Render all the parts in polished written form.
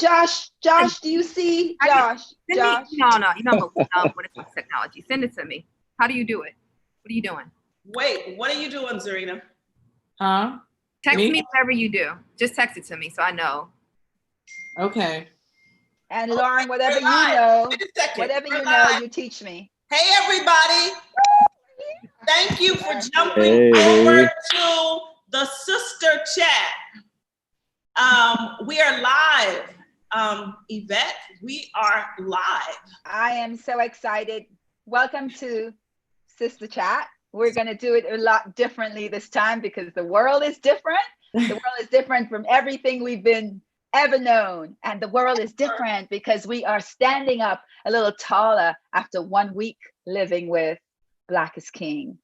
Josh, do you see? Josh. No, you know what is technology? Send it to me. How do you do it? What are you doing? Wait, what are you doing, Zarina? Huh? Text me whatever you do. Just text it to me so I know. Okay. And Lauren, whatever you know, you teach me. Hey, everybody. Thank you for jumping over to the sister chat. We are live. Yvette, we are live. I am so excited. Welcome to Sister Chat. We're going to do it a lot differently this time because the world is different. The world is different from everything we've been ever known. And the world is different because we are standing up a little taller after 1 week living with Black is King.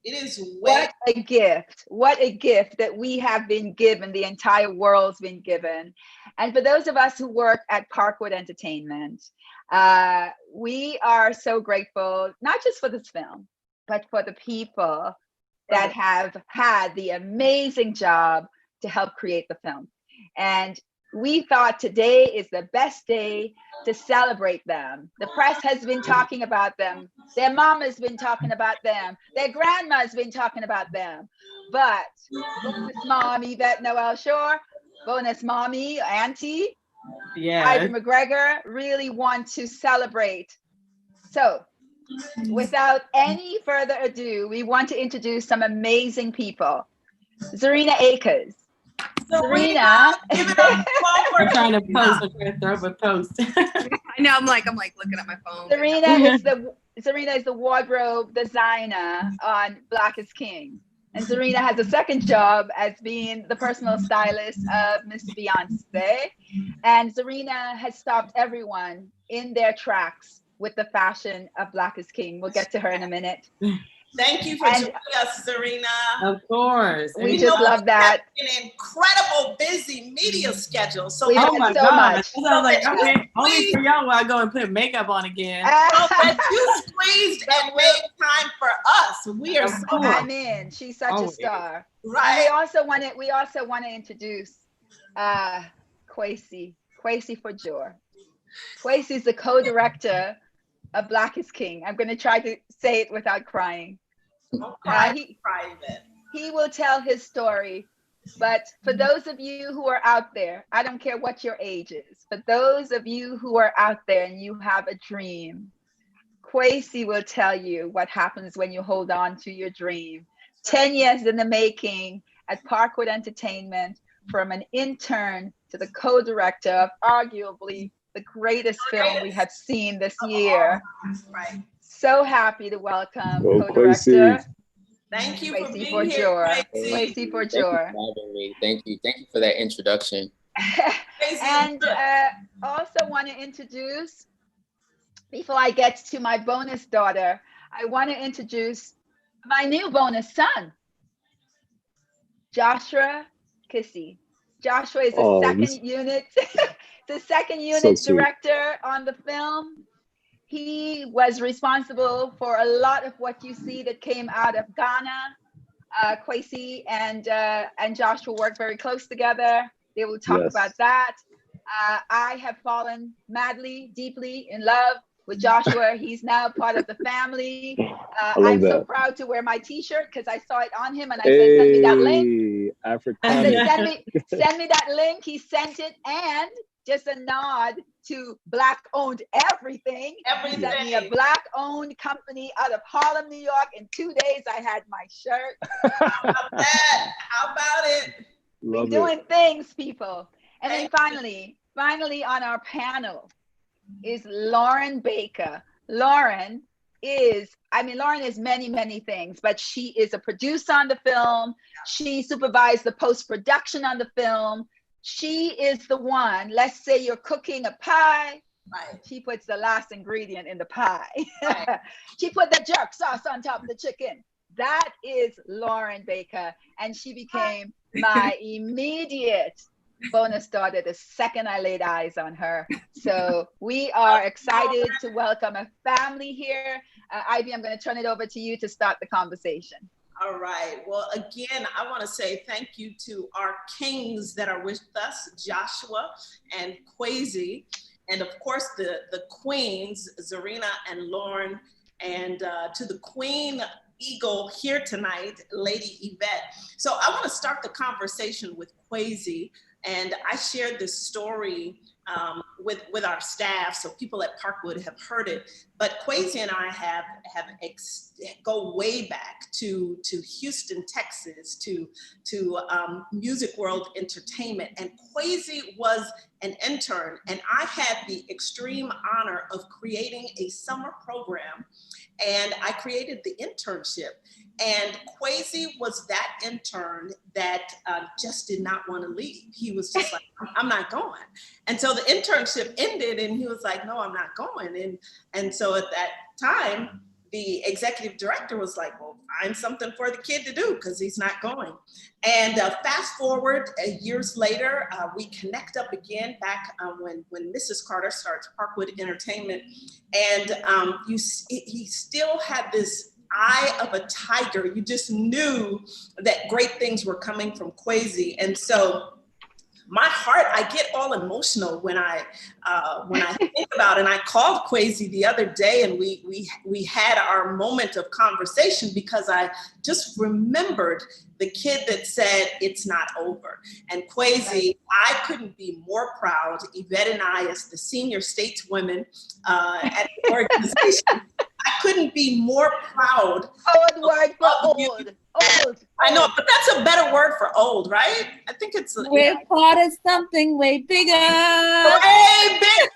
It is what a gift. What a gift that we have been given, the entire world's been given. And for those of us who work at Parkwood Entertainment, we are so grateful, not just for this film, but for the people that have had the amazing job to help create the film. And we thought today is the best day to celebrate them. The press has been talking about them. Their mama's been talking about them. Their grandma's been talking about them. But bonus mom, Yvette Noel-Schure, bonus mommy, auntie, Ivy McGregor really want to celebrate. So without any further ado, we want to introduce some amazing people. Zarina Akers. Zarina. I'm trying to post. I'm trying to throw up a post. I know. I'm like looking at my phone. Zarina is the wardrobe designer on Black is King, and Zarina has a second job as being the personal stylist of Miss Beyonce. And Zarina has stopped everyone in their tracks with the fashion of Black is King. We'll get to her in a minute. Thank you for joining us, Zarina. Of course. We just love that. An incredible busy media schedule. So we oh my so God. Much. So I was like, okay, only for y'all while I go and put makeup on again. But you squeezed and made time for us. We are so I'm in. She's such a star. Right. And we also want to introduce Kwesi Fojor. Kwesi is the co-director of Black is King. I'm going to try to say it without crying. He will tell his story. But for those of you who are out there, I don't care what your age is, for those of you who are out there and you have a dream, Kwesi will tell you what happens when you hold on to your dream. 10 years in the making at Parkwood Entertainment, from an intern to the co-director of arguably the greatest film we have seen this year. Right. So happy to welcome co-director. Thank you for being here, Kwesi Fojor. Thank you for that introduction. And also want to introduce, before I get to my bonus daughter, I want to introduce my new bonus son, Joshua Kissy. Joshua is the second unit. The second unit director on the film. He was responsible for a lot of what you see that came out of Ghana. Kwesi and Joshua work very close together. They will talk about that. I have fallen madly, deeply in love with Joshua. He's now part of the family. I'm so proud to wear my t-shirt because I saw it on him and I said, send me that link. I said, send me that link. He sent it, and just a nod to Black-owned everything. He sent me a Black-owned company out of Harlem, New York. In 2 days, I had my shirt. How about that? How about it? We're doing things, people. And then finally on our panel is Lauren Baker. Lauren is many, many things, but she is a producer on the film. She supervised the post-production on the film. She is the one, let's say you're cooking a pie, she puts the last ingredient in the pie. She put the jerk sauce on top of the chicken. That is Lauren Baker. And she became my immediate bonus daughter the second I laid eyes on her. So we are excited to welcome a family here. Ivy, I'm going to turn it over to you to start the conversation. All right. Well, again, I want to say thank you to our kings that are with us, Joshua and Kwesi, and of course the queens, Zarina and Lauren, and to the queen eagle here tonight, Lady Yvette. So I want to start the conversation with Kwesi, and I shared this story with our staff, so people at Parkwood have heard it. But Kwesi and I go way back to Houston, Texas, to Music World Entertainment, and Kwesi was an intern, and I had the extreme honor of creating a summer program, and I created the internship. And Kwesi was that intern that just did not want to leave. He was just like, I'm not going. And so the internship ended and he was like, no, I'm not going. And so at that time, the executive director was like, well, find something for the kid to do because he's not going. And fast forward years later, we connect up again back when Mrs. Carter starts Parkwood Entertainment. And he still had this eye of a tiger. You just knew that great things were coming from Kwesi. And so my heart, I get all emotional when I think about it. And I called Kwesi the other day and we had our moment of conversation because I just remembered the kid that said, it's not over. And Kwesi, I couldn't be more proud, Yvette and I, as the senior stateswomen at the organization, I couldn't be more proud. Old word for old. Old. I know, but that's a better word for old, right? I think it's We're part of something way bigger. Way bigger.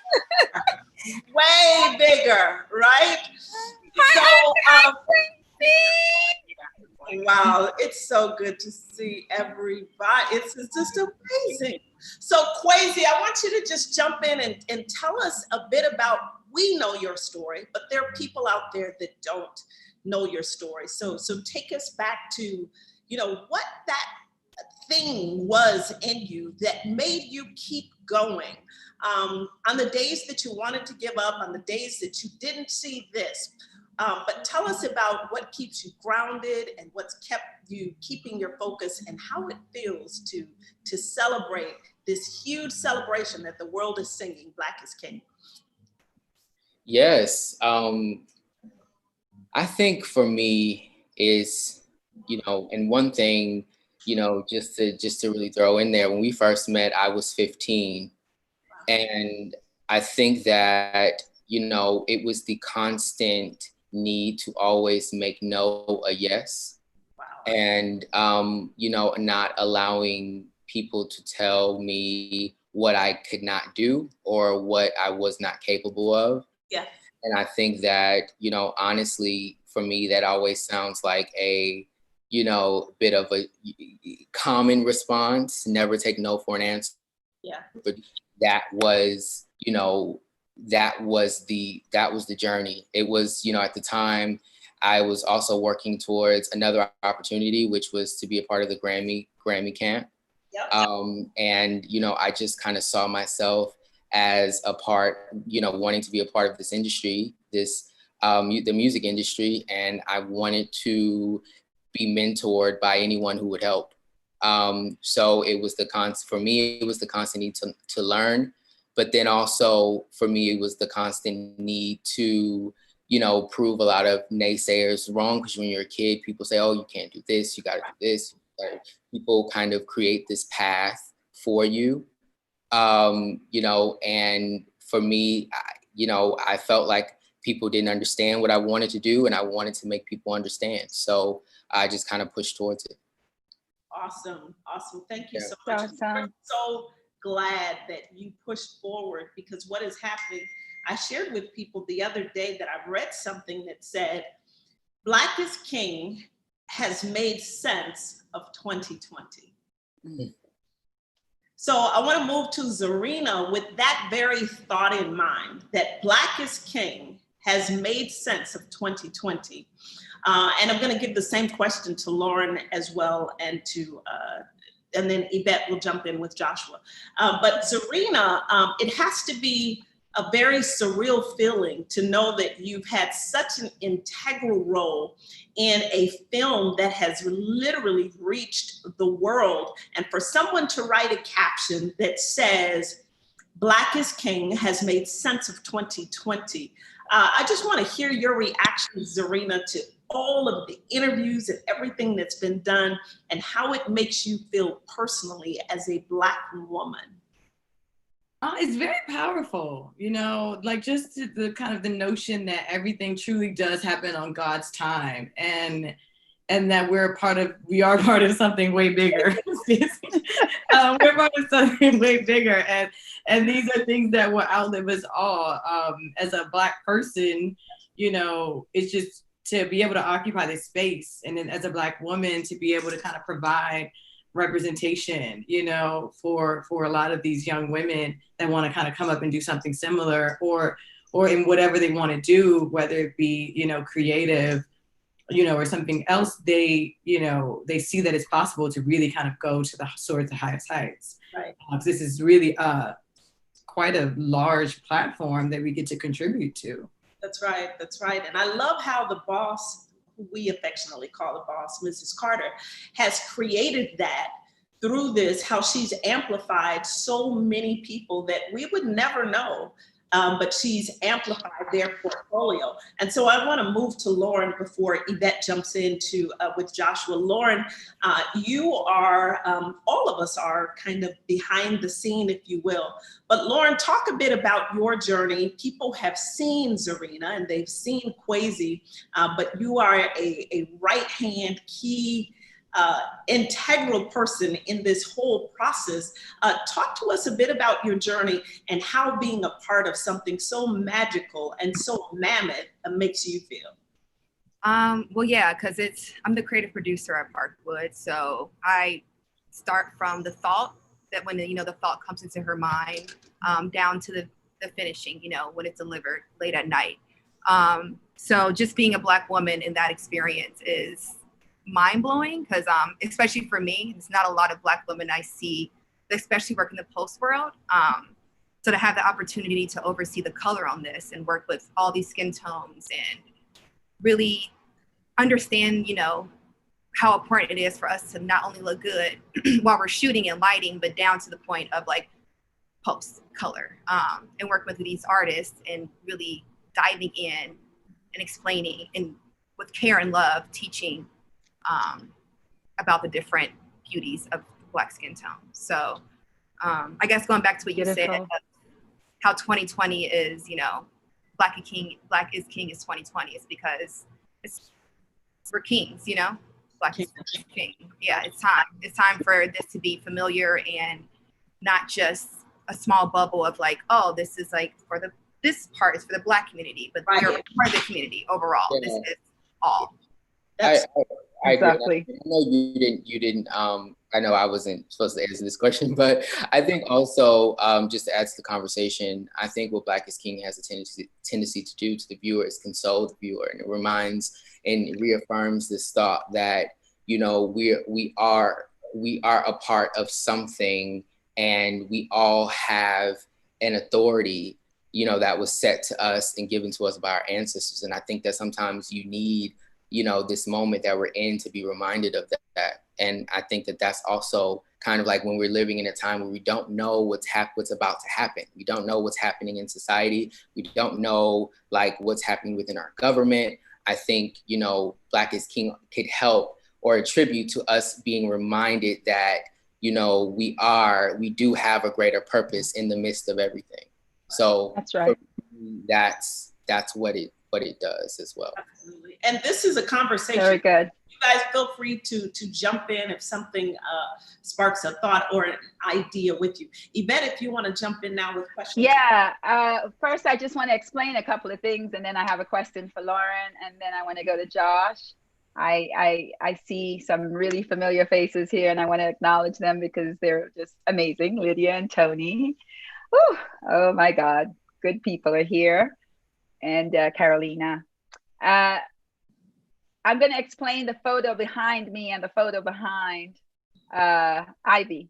Way bigger, right? So, wow, it's so good to see everybody. It's just amazing. So Kwesi, I want you to just jump in and tell us a bit about, we know your story, but there are people out there that don't know your story. So take us back to, what that thing was in you that made you keep going. On the days that you wanted to give up, on the days that you didn't see this. But tell us about what keeps you grounded and what's kept you keeping your focus and how it feels to celebrate this huge celebration that the world is singing, Black is King. Yes. I think for me is, and one thing, just to really throw in there, when we first met, I was 15. And I think that, it was the constant need to always make no a yes. Wow. And, not allowing people to tell me what I could not do or what I was not capable of. Yeah. And I think that, honestly, for me, that always sounds like a, bit of a common response, never take no for an answer. Yeah. But that was, that was the journey. It was, at the time, I was also working towards another opportunity, which was to be a part of the Grammy camp. Yep. And, I just kind of saw myself as a part, wanting to be a part of this industry, the music industry, and I wanted to be mentored by anyone who would help. So it was for me, it was the constant need to learn, but then also for me, it was the constant need to, prove a lot of naysayers wrong, because when you're a kid, people say, oh, you can't do this, you got to do this. People kind of create this path for you. And for me, I felt like people didn't understand what I wanted to do, and I wanted to make people understand. So I just kind of pushed towards it. Awesome. Thank you so much. Awesome. We're so glad that you pushed forward, because what is happening, I shared with people the other day that I read something that said, Black is King has made sense of 2020. Mm-hmm. So I want to move to Zarina with that very thought in mind, that Black is King has made sense of 2020. And I'm going to give the same question to Lauren as well, and then Yvette will jump in with Joshua. But Zarina, it has to be a very surreal feeling to know that you've had such an integral role in a film that has literally reached the world. And for someone to write a caption that says, Black is King has made sense of 2020. I just want to hear your reaction, Zarina, to all of the interviews and everything that's been done and how it makes you feel personally as a Black woman. It's very powerful, you know, like just the kind of the notion that everything truly does happen on God's time, and that we are part of something way bigger. We're part of something way bigger, and these are things that will outlive us all. As a Black person, you know, it's just to be able to occupy this space, and then as a Black woman to be able to kind of provide representation, you know, for a lot of these young women that want to kind of come up and do something similar, or in whatever they want to do, whether it be, you know, creative, you know, or something else. They, you know, they see that it's possible to really kind of go to the soar to highest heights. Right. This is really quite a large platform that we get to contribute to. That's right. That's right. And I love how the boss, who we affectionately call the boss, Mrs. Carter, has created that through this, how she's amplified so many people that we would never know, but she's amplified their portfolio. And so I want to move to Lauren before Yvette jumps into with Joshua. Lauren, you are, all of us are kind of behind the scene, if you will. But Lauren, talk a bit about your journey. People have seen Zarina and they've seen Kwesi, but you are a right-hand key integral person in this whole process. Talk to us a bit about your journey and how being a part of something so magical and so mammoth makes you feel. Well, yeah, because I'm the creative producer at Parkwood, so I start from the thought that when the thought comes into her mind, down to the finishing, you know, when it's delivered late at night. So just being a Black woman in that experience is mind-blowing, because especially for me, there's not a lot of Black women I see, especially work in the post world. So to have the opportunity to oversee the color on this and work with all these skin tones and really understand, you know, how important it is for us to not only look good while we're shooting and lighting, but down to the point of like post color, and work with these artists and really diving in and explaining and with care and love, teaching about the different beauties of Black skin tone. So I guess going back to what you said, how 2020 is, you know, Black is King is 2020 is because we're kings, you know, Black is King. Yeah, it's time. It's time for this to be familiar and not just a small bubble of like, oh, this is like this part is for the Black community, but you're part of the community overall. Yeah. This is all. I exactly. agree. I know you didn't, I know I wasn't supposed to answer this question, but I think also, just to add to the conversation, I think what Black is King has a tendency to do to the viewer is console the viewer, and it reminds and reaffirms this thought that, you know, we are a part of something, and we all have an authority, you know, that was set to us and given to us by our ancestors. And I think that sometimes you need, you know, this moment that we're in to be reminded of that. And I think that that's also kind of like when we're living in a time where we don't know what's about to happen. We don't know what's happening in society. We don't know like what's happening within our government. I think, you know, Black is King could help or attribute to us being reminded that, you know, we do have a greater purpose in the midst of everything. So that's right. That's what it does as well. Absolutely. And this is a conversation. Very good. You guys feel free to jump in if something sparks a thought or an idea with you. Yvette, if you want to jump in now with questions. Yeah. First, I just want to explain a couple of things, and then I have a question for Lauren, and then I want to go to Josh. I see some really familiar faces here, and I want to acknowledge them because they're just amazing. Lydia and Tony. Whew, oh my God, good people are here. And Carolina. I'm going to explain the photo behind me and the photo behind Ivy.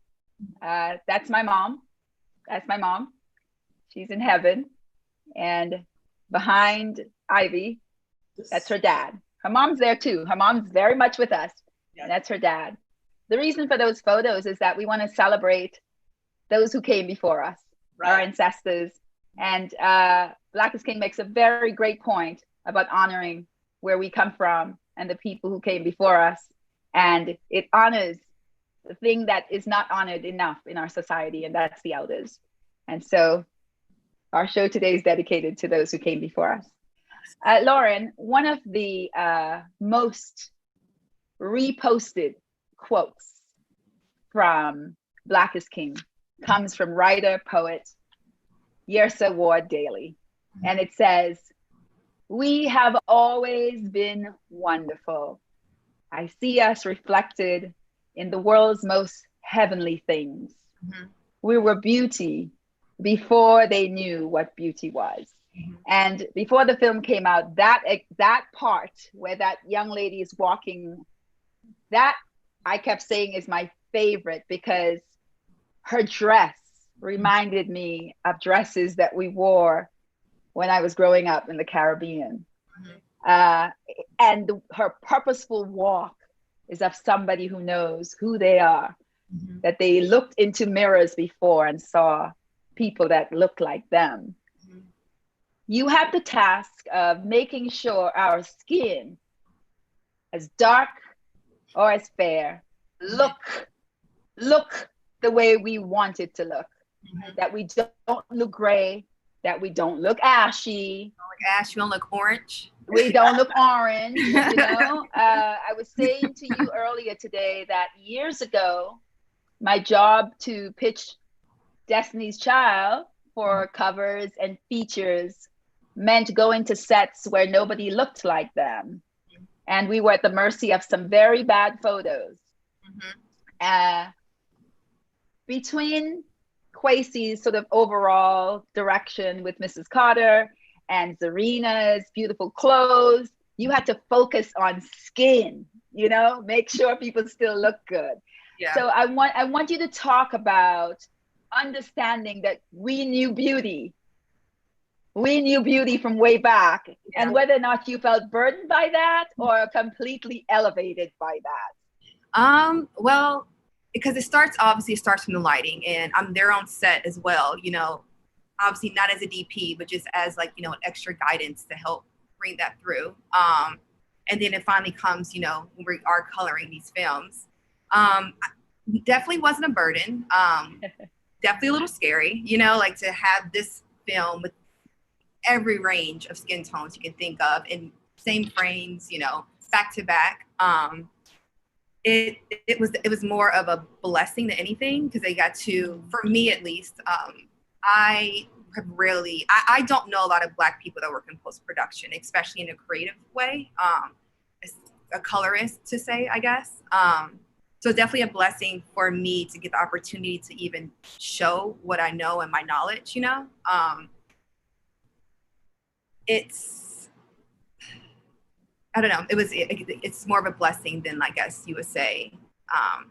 That's my mom. That's my mom. She's in heaven. And behind Ivy, that's her dad. Her mom's there too. Her mom's very much with us. And that's her dad. The reason for those photos is that we want to celebrate those who came before us, our ancestors. And Black is King makes a very great point about honoring where we come from and the people who came before us. And it honors the thing that is not honored enough in our society, and that's the elders. And so our show today is dedicated to those who came before us. Lauren, one of the most reposted quotes from Black is King comes from writer, poet, Yersa Ward Daly. And it says, "We have always been wonderful. I see us reflected in the world's most heavenly things. We were beauty before they knew what beauty was." And before the film came out, that part where that young lady is walking, that I kept saying is my favorite, because her dress reminded me of dresses that we wore when I was growing up in the Caribbean. And her purposeful walk is of somebody who knows who they are, that they looked into mirrors before and saw people that looked like them. You have the task of making sure our skin, as dark or as fair, look the way we want it to look. That we don't look gray, that we don't look ashy. Don't look ashy, we don't look orange. We don't look orange, you know? I was saying to you earlier today that years ago, my job to pitch Destiny's Child for covers and features meant going to sets where nobody looked like them. And we were at the mercy of some very bad photos. Between Kwesi's sort of overall direction with Mrs. Carter and Zarina's beautiful clothes, you had to focus on skin, you know, make sure people still look good. So I want you to talk about understanding that we knew beauty. We knew beauty from way back, and whether or not you felt burdened by that or completely elevated by that. Well, because it starts from the lighting, and I'm there on set as well, you know, obviously not as a DP, but just as like, you know, an extra guidance to help bring that through. And then it finally comes, you know, when we are coloring these films. Definitely wasn't a burden. Definitely a little scary, you know, like to have this film with every range of skin tones you can think of in same frames, you know, back to back. It was more of a blessing than anything, because I got to, for me at least, I don't know a lot of Black people that work in post-production, especially in a creative way, as a colorist to say, I guess. So definitely a blessing for me to get the opportunity to even show what I know and my knowledge, you know. I don't know. It's more of a blessing than, I guess you would say, how,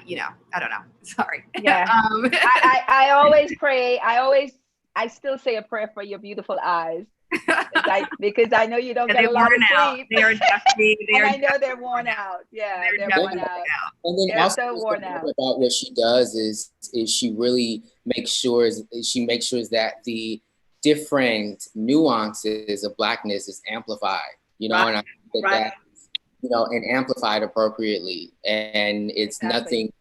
you know, I don't know. Sorry. Yeah. I always pray. I still say a prayer for your beautiful eyes. Because I know you don't get a lot of sleep. They are definitely, and I know they're worn out. Yeah, they're worn out. And then they're also so worn out. About what she does is she really makes sure that the different nuances of Blackness is amplified, you know, and I think that, you know, and amplified appropriately. And it's nothing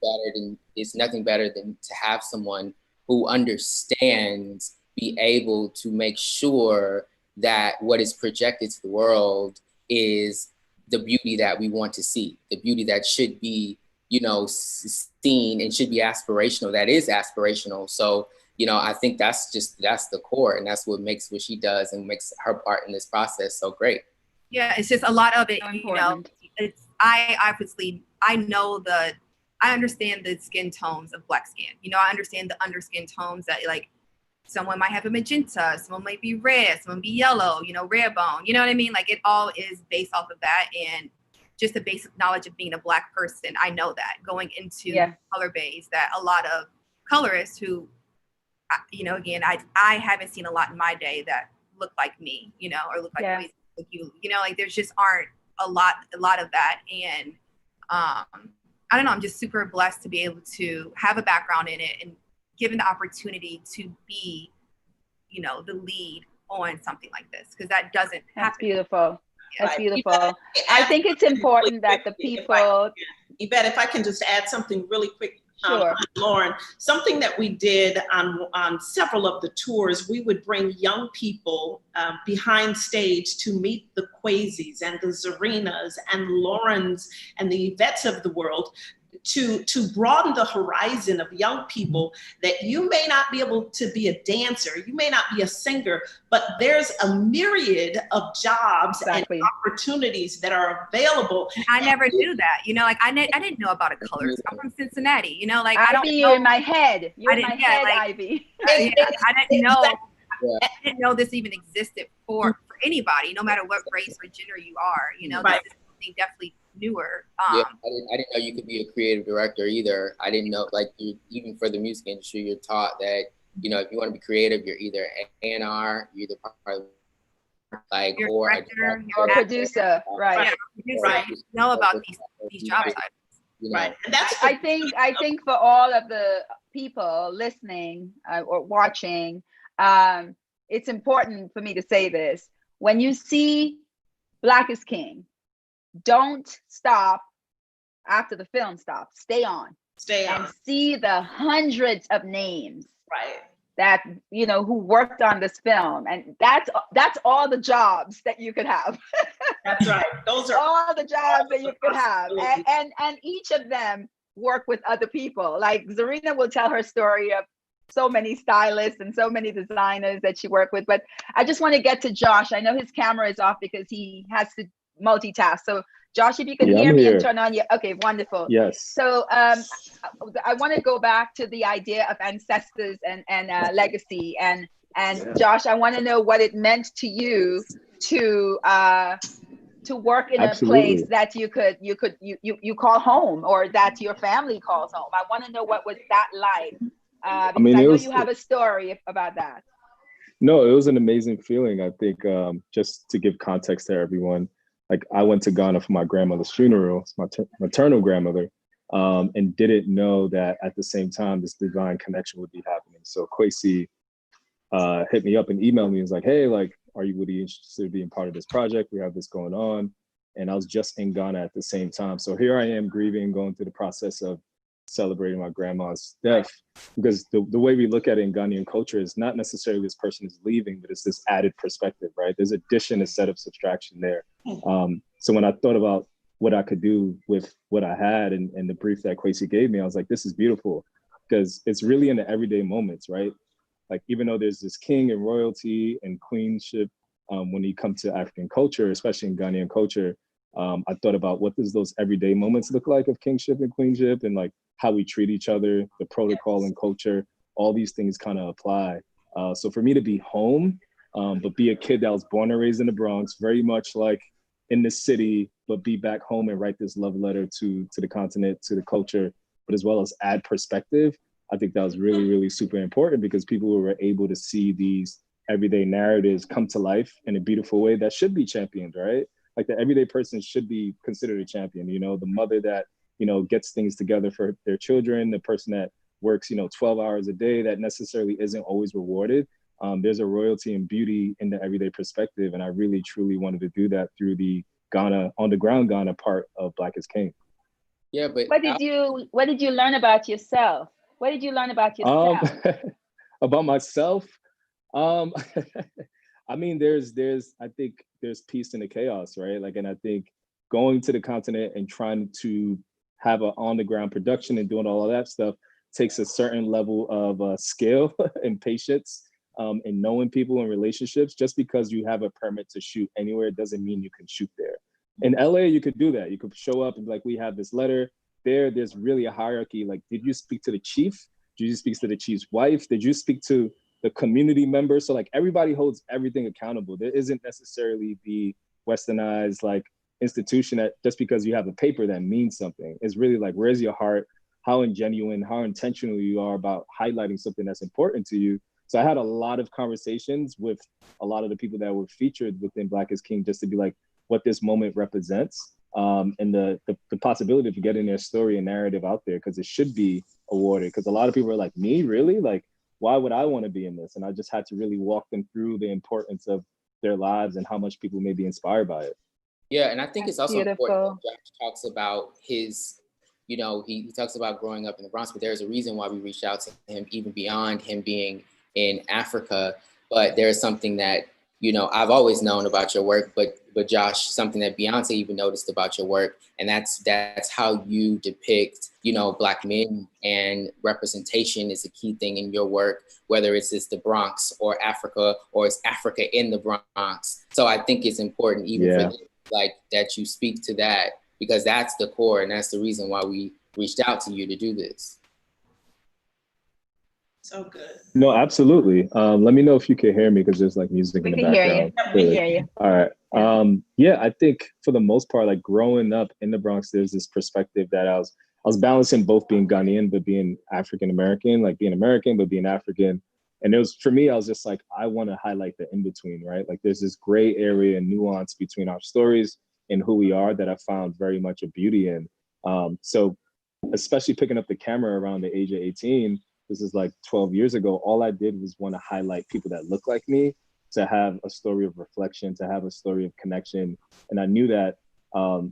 better than to have someone who understands, be able to make sure that what is projected to the world is the beauty that we want to see, the beauty that should be, you know, seen and should be aspirational, that is aspirational. So, you know, I think that's the core, and that's what makes what she does and makes her part in this process so great. Yeah, it's just a lot of it, you know, I understand the skin tones of Black skin. You know, I understand the underskin tones that, like, someone might have a magenta, someone might be red, someone be yellow, you know, rare bone. You know what I mean? Like, it all is based off of that, and just the basic knowledge of being a Black person. I know that going into color bays, that a lot of colorists who again, I haven't seen a lot in my day that look like me, or look like you, like there's just aren't a lot of that. And I don't know, I'm just super blessed to be able to have a background in it and given the opportunity to be, the lead on something like this, because that doesn't happen. That's beautiful. Yeah. That's beautiful. I think it's important that the people. Yvette, if I can just add something really quick. Sure. Lauren, something that we did on several of the tours, we would bring young people behind stage to meet the Kwazis and the Zarinas and Laurens and the Yvettes of the world, to broaden the horizon of young people that you may not be able to be a dancer, you may not be a singer, but there's a myriad of jobs and opportunities that are available. I never knew that, like I didn't know about a colors. I'm from Cincinnati, like Ivy, I don't know. you're in my head. You're in my head, Ivy. I didn't know. I didn't know this even existed for anybody, no matter what race or gender you are. This is something definitely newer. I didn't know you could be a creative director either. I didn't know, even for the music industry, you're taught that, if you want to be creative, you're either A&R, you're either part of you're or a director, or producer, right? Yeah, right. Know about these job titles. Right. And that's I think for all of the people listening or watching, it's important for me to say this. When you see Black is King, don't stop after the film stops. Stay on. And see the hundreds of names that who worked on this film, and that's all the jobs that you could have. That's right. Those are all the jobs that you could have, and each of them work with other people. Like Zarina will tell her story of so many stylists and so many designers that she worked with. But I just want to get to Josh. I know his camera is off because he has to multitask. So Josh, if you can hear me and turn on your, okay, wonderful. Yes. So I want to go back to the idea of ancestors and legacy. And Josh, I want to know what it meant to you to work in a place that you call home, or that your family calls home. I want to know what was that like. Because I know you have a story about that. No, it was an amazing feeling. I think just to give context to everyone, I went to Ghana for my grandmother's funeral, it's my maternal grandmother, and didn't know that at the same time this divine connection would be happening. So Kwesi hit me up and emailed me and was like, hey, are you really interested in being part of this project? We have this going on. And I was just in Ghana at the same time. So here I am grieving, going through the process of celebrating my grandma's death, because the way we look at it in Ghanaian culture is not necessarily this person is leaving, but it's this added perspective, right? There's addition instead of subtraction there. So when I thought about what I could do with what I had and the brief that Kwesi gave me, I was like, this is beautiful, because it's really in the everyday moments, right? Even though there's this king and royalty and queenship, when you come to African culture, especially in Ghanaian culture, I thought about what does those everyday moments look like of kingship and queenship, and how we treat each other, the protocol and culture, all these things kind of apply. So for me to be home, but be a kid that was born and raised in the Bronx, very much in the city, but be back home and write this love letter to the continent, to the culture, but as well as add perspective. I think that was really, really super important, because people were able to see these everyday narratives come to life in a beautiful way that should be championed, right? The everyday person should be considered a champion, the mother that, gets things together for their children, the person that works, 12 hours a day that necessarily isn't always rewarded. There's a royalty and beauty in the everyday perspective. And I really, truly wanted to do that through the Ghana, on the ground Ghana part of Black is King. Yeah, but what did you learn about yourself? What did you learn about yourself? About myself? I mean, I think there's peace in the chaos, right? And I think going to the continent and trying to have an on the ground production and doing all of that stuff takes a certain level of skill and patience, and knowing people and relationships. Just because you have a permit to shoot anywhere doesn't mean you can shoot there. In LA, you could do that. You could show up and be like, we have this letter. There's really a hierarchy. Did you speak to the chief? Did you speak to the chief's wife? Did you speak to the community members? So everybody holds everything accountable. There isn't necessarily the westernized institution that just because you have a paper that means something. It's really where's your heart? how ingenuine, how intentional you are about highlighting something that's important to you. So I had a lot of conversations with a lot of the people that were featured within Black is King, just to be like what this moment represents, and the possibility of getting their story and narrative out there, because it should be awarded. Because a lot of people are like, me, really? Like, why would I want to be in this? And I just had to really walk them through the importance of their lives and how much people may be inspired by it. Yeah, and I think it's also Beautiful. important that Josh talks about his, you know, he talks about growing up in the Bronx, but there's a reason why we reached out to him, even beyond him being in Africa. But there's something that, you know, I've always known about your work, but Josh, something that Beyonce even noticed about your work, and that's how you depict, you know, Black men, and representation is a key thing in your work, whether it's the Bronx or Africa, or it's Africa in the Bronx. So I think it's important even for this, like, that you speak to that, because that's the core, and that's the reason why we reached out to you to do this. So good. No, absolutely. Let me know if you can hear me, because there's like music in the background. We can hear you. All right. Yeah, I think for the most part, like growing up in the Bronx, there's this perspective that I was balancing both being Ghanaian, but being African American, like being American, but being African. And it was, for me, I was just like, I want to highlight the in-between, right? Like there's this gray area and nuance between our stories and who we are that I found very much a beauty in. So especially picking up the camera around the age of 18, this is like 12 years ago, all I did was want to highlight people that look like me, to have a story of reflection, to have a story of connection. And I knew that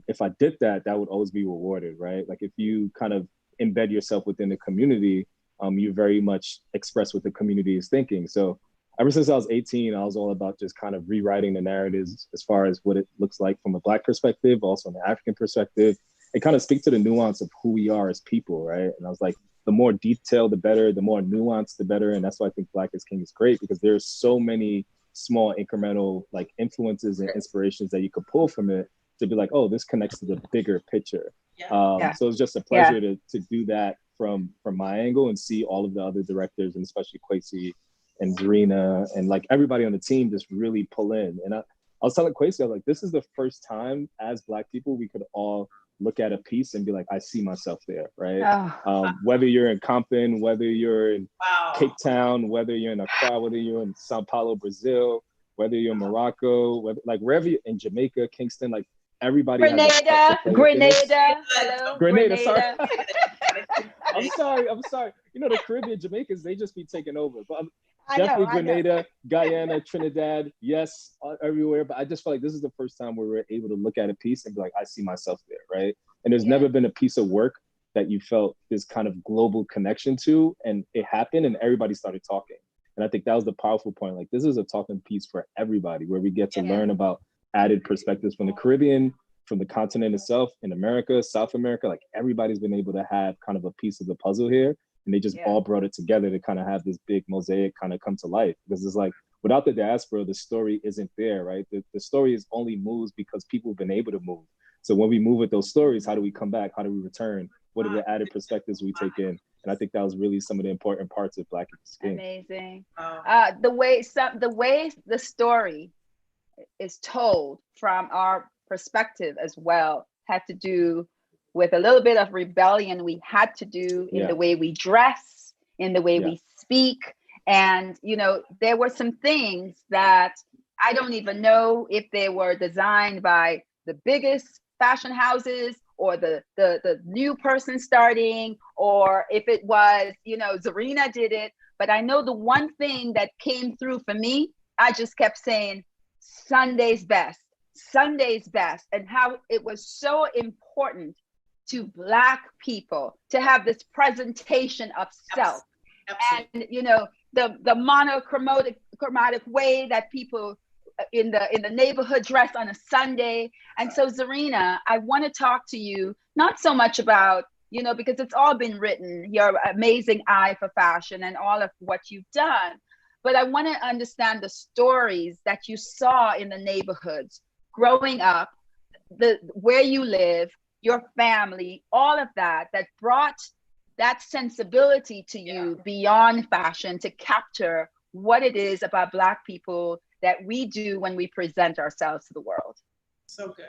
if I did that, that would always be rewarded, right? Like if you kind of embed yourself within the community, you very much express what the community is thinking. So ever since I was 18, I was all about just kind of rewriting the narratives as far as what it looks like from a Black perspective, also an African perspective, and kind of speak to the nuance of who we are as people, right? And I was like, the more detailed, the better, the more nuanced, the better. And that's why I think Black is King is great, because there's so many small incremental like influences and inspirations that you could pull from it to be like, oh, this connects to the bigger picture. So it's just a pleasure to do that from my angle, and see all of the other directors, and especially Kwesi and Zarina and like everybody on the team just really pull in. And I was telling Kwesi, I was like, this is the first time as Black people we could all look at a piece and be like, I see myself there, right? Whether you're in Compton, whether you're in Cape Town, whether you're in Accra, whether you're in Sao Paulo, Brazil, whether you're in Morocco, whether, like wherever you're in Jamaica, Kingston, like everybody. Grenada, hello, Grenada. Sorry. I'm sorry. You know, the Caribbean Jamaicans, they just be taking over. But definitely Grenada, Guyana, Trinidad, yes, everywhere. But I just feel like this is the first time where we're able to look at a piece and be like, I see myself there, right? And there's never been a piece of work that you felt this kind of global connection to, and it happened and everybody started talking. And I think that was the powerful point. Like, this is a talking piece for everybody, where we get to learn about added perspectives from the Caribbean, from the continent itself, in America, South America. Like, everybody's been able to have kind of a piece of the puzzle here. And they just all brought it together to kind of have this big mosaic kind of come to life. Because it's like, without the diaspora, the story isn't there, right? The story is only moves because people have been able to move. So when we move with those stories, how do we come back? How do we return? What are the added perspectives we take in? And I think that was really some of the important parts of Black is King. Amazing. The way the story is told from our perspective as well had to do with a little bit of rebellion we had to do in the way we dress, in the way we speak. And, you know, there were some things that I don't even know if they were designed by the biggest fashion houses or the new person starting, or if it was, you know, Zarina did it. But I know the one thing that came through for me, I just kept saying, Sunday's best, and how it was so important to Black people to have this presentation of self. Absolutely. And, you know, the monochromatic way that people in the neighborhood dress on a Sunday. And so, Zarina, I want to talk to you, not so much about, you know, because it's all been written, your amazing eye for fashion and all of what you've done. But I want to understand the stories that you saw in the neighborhoods growing up, where you live, your family, all of that brought that sensibility to you beyond fashion to capture what it is about Black people that we do when we present ourselves to the world. So good.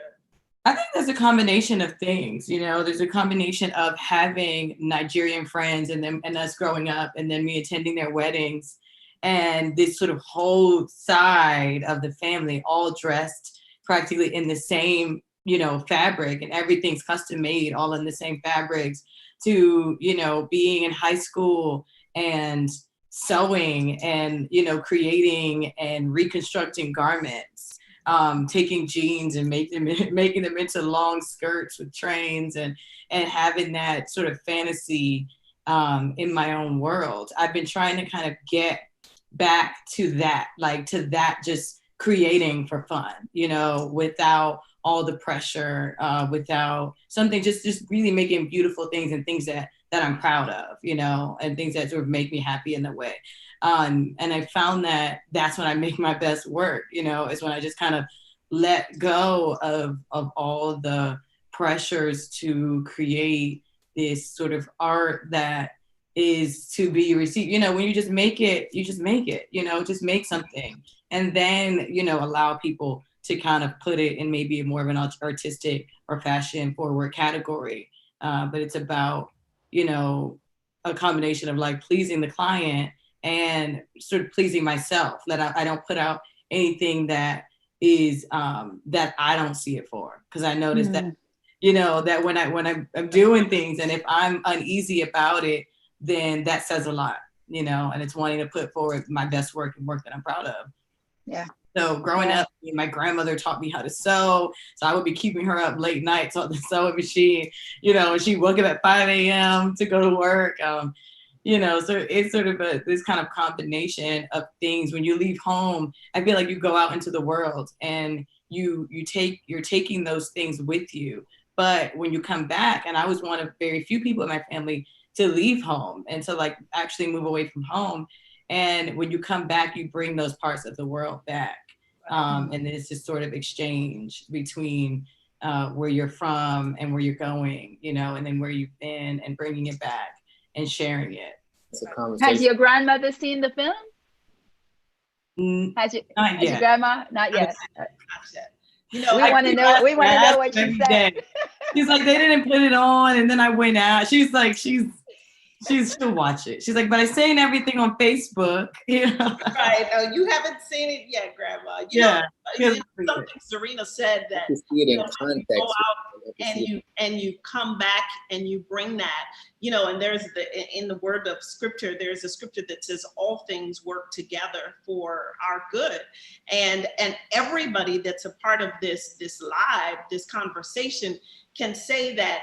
I think there's a combination of things, you know, there's a combination of having Nigerian friends and them and us growing up and then me attending their weddings and this sort of whole side of the family all dressed practically in the same, you know, fabric and everything's custom made all in the same fabrics to, you know, being in high school and sewing and, you know, creating and reconstructing garments. Taking jeans and making them into long skirts with trains and having that sort of fantasy in my own world. I've been trying to kind of get back to that, like to that just creating for fun, you know, without all the pressure, without something, just really making beautiful things and things that I'm proud of, you know, and things that sort of make me happy in the way. And I found that that's when I make my best work, you know, is when I just kind of let go of all the pressures to create this sort of art that is to be received. You know, when you just make it, you know, just make something and then, you know, allow people to kind of put it in maybe more of an artistic or fashion forward category. But it's about, you know, a combination of like pleasing the client and sort of pleasing myself, that I don't put out anything that is that I don't see it for, because I noticed that, you know, that when I'm doing things and if I'm uneasy about it, then that says a lot, you know, and it's wanting to put forward my best work and work that I'm proud of. Yeah. So growing up, my grandmother taught me how to sew. So I would be keeping her up late nights on the sewing machine, you know, and she woke up at 5 a.m. to go to work. You know, so it's sort of this kind of combination of things. When you leave home, I feel like you go out into the world and you're taking those things with you. But when you come back, and I was one of very few people in my family to leave home and to like actually move away from home. And when you come back, you bring those parts of the world back. And it's this sort of exchange between where you're from and where you're going, you know, and then where you've been and bringing it back and sharing it. Has your grandmother seen the film? Has your grandma? Not yet. You know, we want to know. We want to know what she said. She's like, they didn't put it on, and then I went out. She's like, she'll watch it. She's like, but I seen everything on Facebook. You know? Right. Oh, you haven't seen it yet, Grandma. You know, something Serena said that you know, you go out and you come back and you bring that, you know, and there's in the word of scripture, there's a scripture that says all things work together for our good. And everybody that's a part of this conversation can say that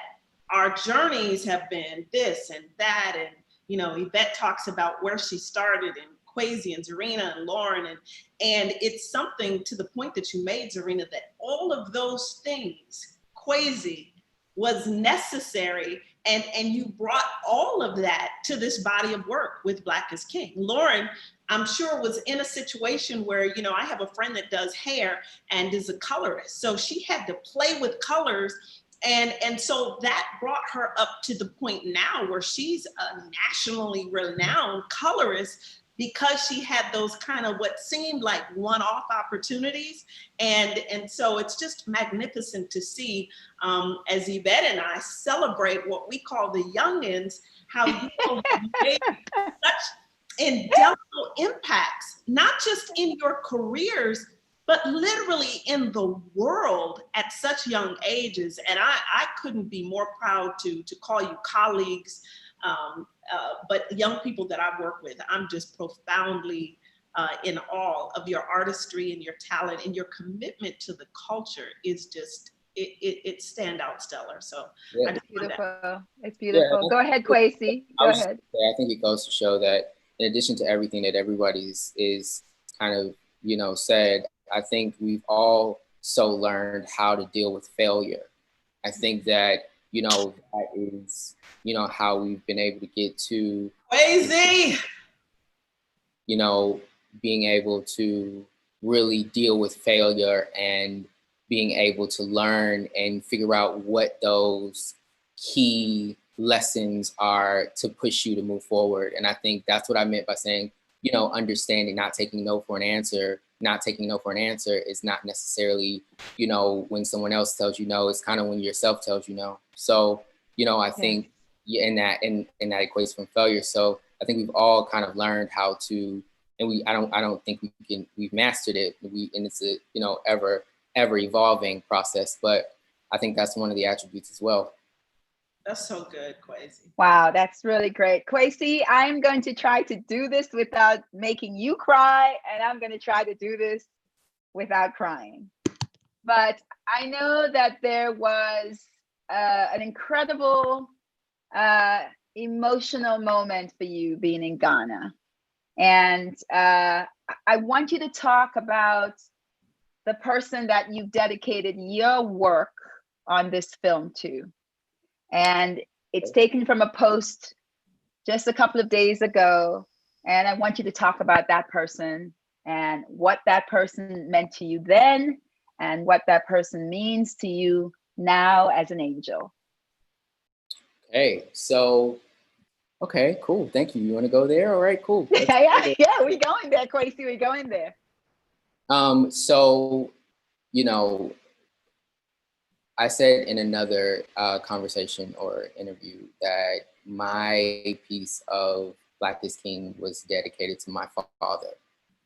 our journeys have been this and that. And, you know, Yvette talks about where she started, and Kwesi and Zarina and Lauren. And it's something to the point that you made, Zarina, that all of those things, Kwesi, was necessary. And you brought all of that to this body of work with Black is King. Lauren, I'm sure, was in a situation where, you know, I have a friend that does hair and is a colorist. So she had to play with colors. And so that brought her up to the point now where she's a nationally renowned colorist, because she had those kind of what seemed like one-off opportunities. And so it's just magnificent to see, as Yvette and I celebrate what we call the youngins, how you made such indelible impacts, not just in your careers, but literally in the world at such young ages. And I couldn't be more proud to call you colleagues, but young people that I work with. I'm just profoundly in awe of your artistry and your talent, and your commitment to the culture is just, it stand out stellar. So yeah. It's beautiful. It's beautiful. Yeah. Go ahead, Kwesi. Go ahead. I think it goes to show that in addition to everything that everybody's is kind of, you know, said, I think we've also learned how to deal with failure. I think that, you know, that is, you know, how we've been able to get to Kwesi, you know, being able to really deal with failure and being able to learn and figure out what those key lessons are to push you to move forward. And I think that's what I meant by saying, you know, understanding, not taking no for an answer, not taking no for an answer is not necessarily, you know, when someone else tells you no, it's kind of when yourself tells you no. So, you know, I think in that equates from failure. So I think we've all kind of learned how to, and I don't think we've mastered it. And it's a, you know, ever evolving process, but I think that's one of the attributes as well. That's so good, Kwesi. Wow, that's really great. Kwesi, I'm going to try to do this without making you cry, and I'm going to try to do this without crying. But I know that there was an incredible emotional moment for you being in Ghana. And I want you to talk about the person that you dedicated your work on this film to. And it's taken from a post just a couple of days ago. And I want you to talk about that person and what that person meant to you then and what that person means to you now as an angel. Okay, so, okay, cool. Thank you. You want to go there? All right, cool. Yeah, we're going there, Kwesi. We're going there. So, you know, I said in another conversation or interview that my piece of Black is King was dedicated to my father,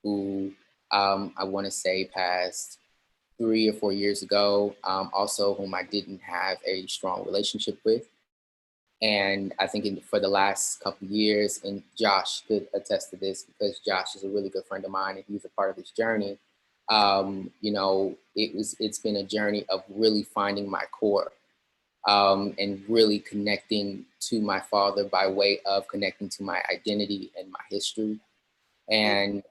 who I want to say passed 3 or 4 years ago, also whom I didn't have a strong relationship with. And I think for the last couple of years, and Josh could attest to this because Josh is a really good friend of mine and he's a part of this journey. You know, it's been a journey of really finding my core and really connecting to my father by way of connecting to my identity and my history. And,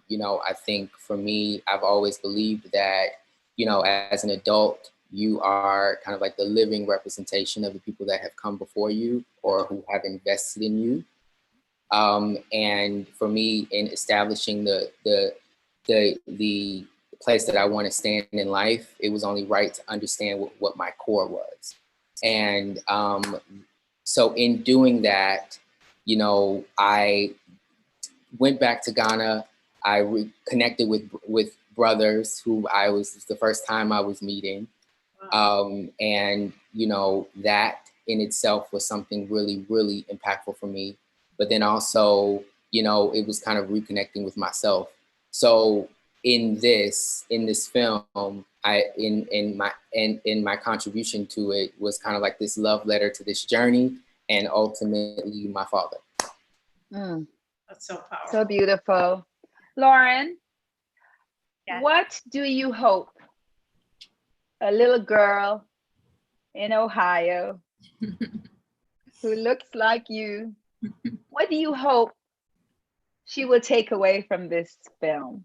you know, I think for me, I've always believed that, you know, as an adult, you are kind of like the living representation of the people that have come before you or who have invested in you. And for me, in establishing the place that I want to stand in life, it was only right to understand what my core was. And so in doing that, you know, I went back to Ghana. I reconnected with brothers who was the first time I was meeting. And, you know, that in itself was something really, really impactful for me. But then also, you know, it was kind of reconnecting with myself. So in this film, in my contribution to it was kind of like this love letter to this journey and ultimately my father. That's so powerful. So beautiful. Lauren, Yes. What do you hope a little girl in Ohio who looks like you, what do you hope she will take away from this film?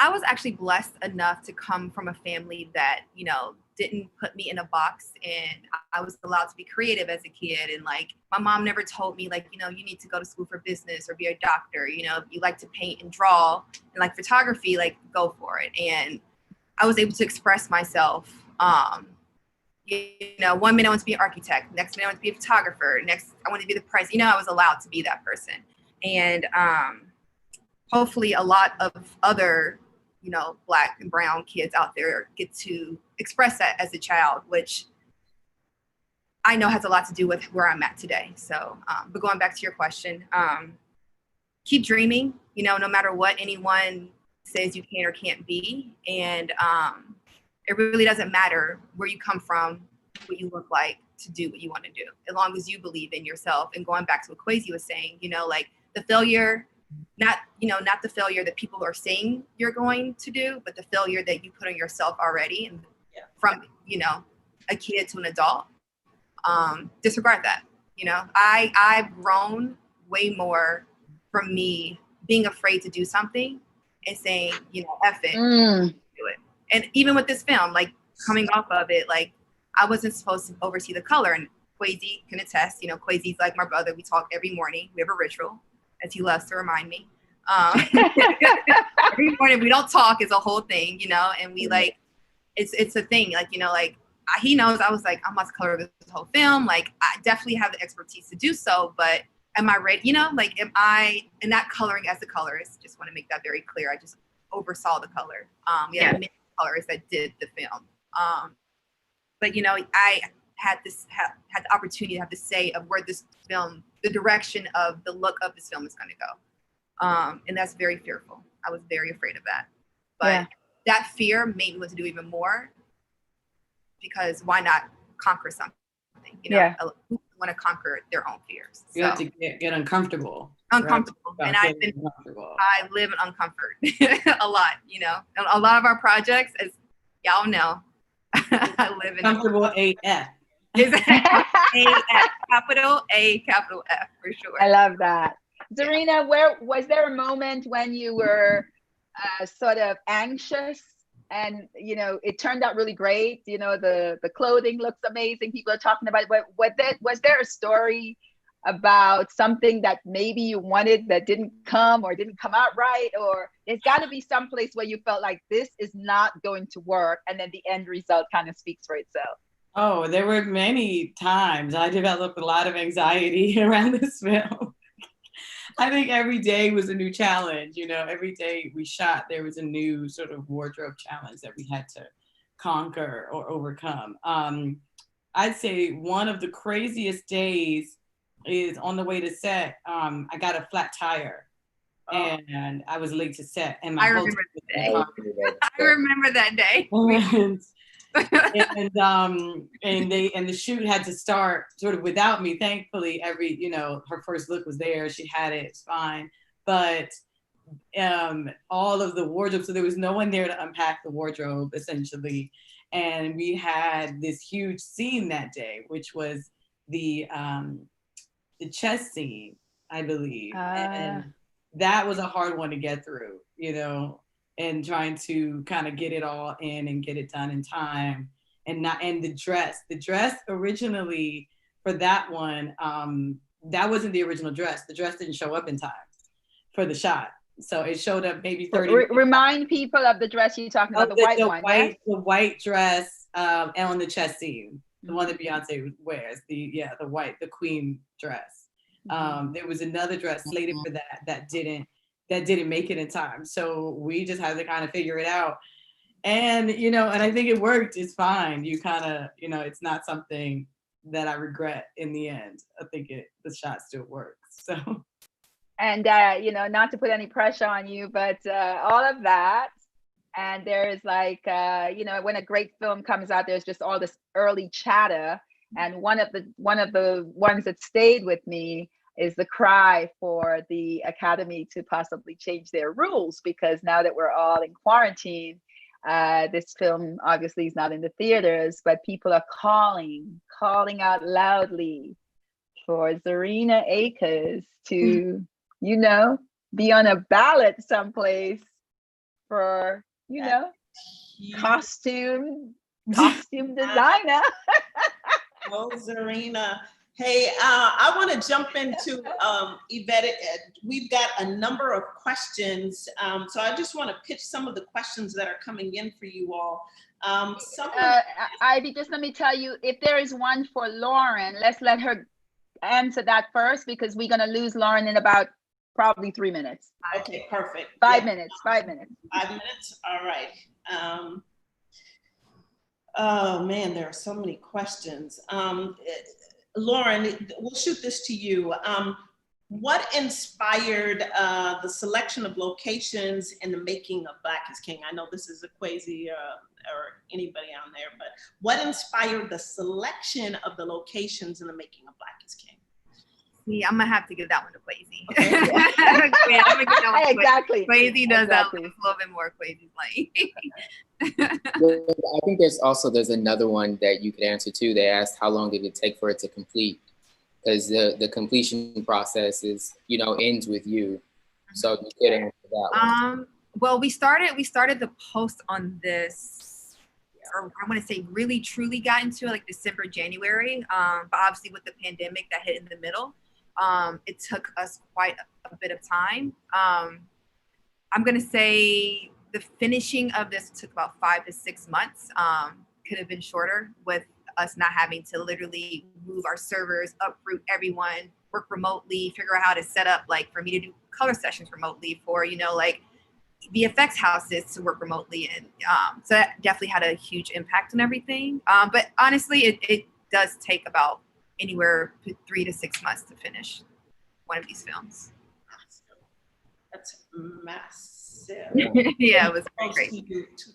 I was actually blessed enough to come from a family that, you know, didn't put me in a box, and I was allowed to be creative as a kid. And like, my mom never told me like, you know, you need to go to school for business or be a doctor. You know, if you like to paint and draw and like photography, like go for it. And I was able to express myself. You know, one minute I want to be an architect, next minute I want to be a photographer, next I want to be the president. You know, I was allowed to be that person. And hopefully a lot of other, you know, Black and brown kids out there get to express that as a child, which I know has a lot to do with where I'm at today. So, but going back to your question, keep dreaming, you know, no matter what anyone says you can or can't be. And it really doesn't matter where you come from, what you look like, to do what you want to do, as long as you believe in yourself. And going back to what Kwesi was saying, you know, like the failure, not the failure that people are saying you're going to do, but the failure that you put on yourself already. And from, you know, a kid to an adult, disregard that. You know, I've grown way more from me being afraid to do something and saying, you know, F it, do it. And even with this film, like coming off of it, like I wasn't supposed to oversee the color, and Kwesi can attest, you know, Kwesi's like my brother. We talk every morning. We have a ritual, as he loves to remind me. Every morning we don't talk is a whole thing, you know, and we like, it's a thing, like, you know, like he knows I was like, I'm about to color this whole film. Like I definitely have the expertise to do so, but am I ready? You know, like, am I, and not coloring as a colorist, just want to make that very clear. I just oversaw the color. We had many colorists that did the film. But, you know, I had had the opportunity to have the say of where this film, the direction of the look of this film is going to go. And that's very fearful. I was very afraid of that. But that fear made me want to do even more, because why not conquer something? You know, who want to conquer their own fears? You have to get uncomfortable. Uncomfortable. Right? And I live in uncomfort a lot, you know. And a lot of our projects, as y'all know, I live in comfortable AF. AF, capital A, capital F, for sure. I love that. Zarina, where was there a moment when you were sort of anxious, and you know it turned out really great? You know, the clothing looks amazing. People are talking about it. But was there a story about something that maybe you wanted that didn't come or didn't come out right? Or there's got to be some place where you felt like this is not going to work, and then the end result kind of speaks for itself. Oh, there were many times I developed a lot of anxiety around this film. I think every day was a new challenge. You know, every day we shot, there was a new sort of wardrobe challenge that we had to conquer or overcome. I'd say one of the craziest days is on the way to set. I got a flat tire and I was late to set. And my I remember that day. I remember that day. And the shoot had to start sort of without me. Thankfully, her first look was there. She had it. It's fine. But all of the wardrobe, so there was no one there to unpack the wardrobe essentially. And we had this huge scene that day, which was the chess scene, I believe. And that was a hard one to get through, you know, and trying to kind of get it all in and get it done in time. And the dress originally for that one, that wasn't the original dress. The dress didn't show up in time for the shot. So it showed up maybe 30 minutes. Remind people of the dress you're talking about, the white one. The white dress and on the chess scene, the one that Beyonce wears, the queen dress. There was another dress slated for that didn't make it in time. So we just had to kind of figure it out. And, you know, and I think it worked. It's fine. You kind of, you know, it's not something that I regret in the end. I think the shot still works. So. And, you know, not to put any pressure on you, but all of that. And there's like, you know, when a great film comes out, there's just all this early chatter. And one of the ones that stayed with me is the cry for the Academy to possibly change their rules, because now that we're all in quarantine, this film obviously is not in the theaters, but people are calling out loudly for Zarina Akers to, you know, be on a ballot someplace for, you know, costume designer. Oh, Zarina. Hey, I want to jump into Yvette. We've got a number of questions, so I just want to pitch some of the questions that are coming in for you all. Ivy, just let me tell you, if there is one for Lauren, let's let her answer that first, because we're going to lose Lauren in about probably 3 minutes. Okay, perfect. 5 minutes. 5 minutes. 5 minutes. All right. Oh man, there are so many questions. Lauren, we'll shoot this to you. What inspired the selection of locations in the making of Black is King? I know this is a Kwesi or anybody on there, but what inspired the selection of the locations in the making of Black is King? See, I'm gonna have to give that one to Kwesi. Okay. Yeah, I'm gonna give that one exactly. Kwesi does that one a little bit more Kwesi's like. I think there's another one that you could answer too. They asked how long did it take for it to complete, because the completion process is, you know, ends with you. So you could answer that one. Well, we started the post on this, or I want to say really truly got into it like December, January. But obviously with the pandemic that hit in the middle, it took us quite a bit of time. I'm gonna say the finishing of this took about 5 to 6 months. Could have been shorter with us not having to literally move our servers, uproot everyone, work remotely, figure out how to set up, like for me to do color sessions remotely, for, you know, like VFX houses to work remotely. And so that definitely had a huge impact on everything. But honestly, it does take about anywhere 3 to 6 months to finish one of these films. That's massive. Yeah, it was great.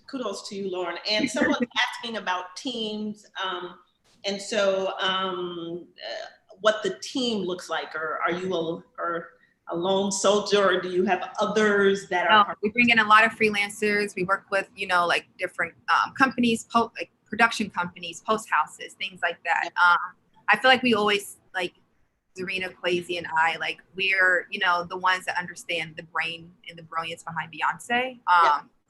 Kudos to you, Lauren. And someone's asking about teams. And so what the team looks like, or are you a lone soldier, or do you have others that are? We bring in a lot of freelancers. We work with, you know, like different companies, like production companies, post houses, things like that. I feel like we always, like Zarina, Kwesi, and I, like we're, you know, the ones that understand the brain and the brilliance behind Beyonce.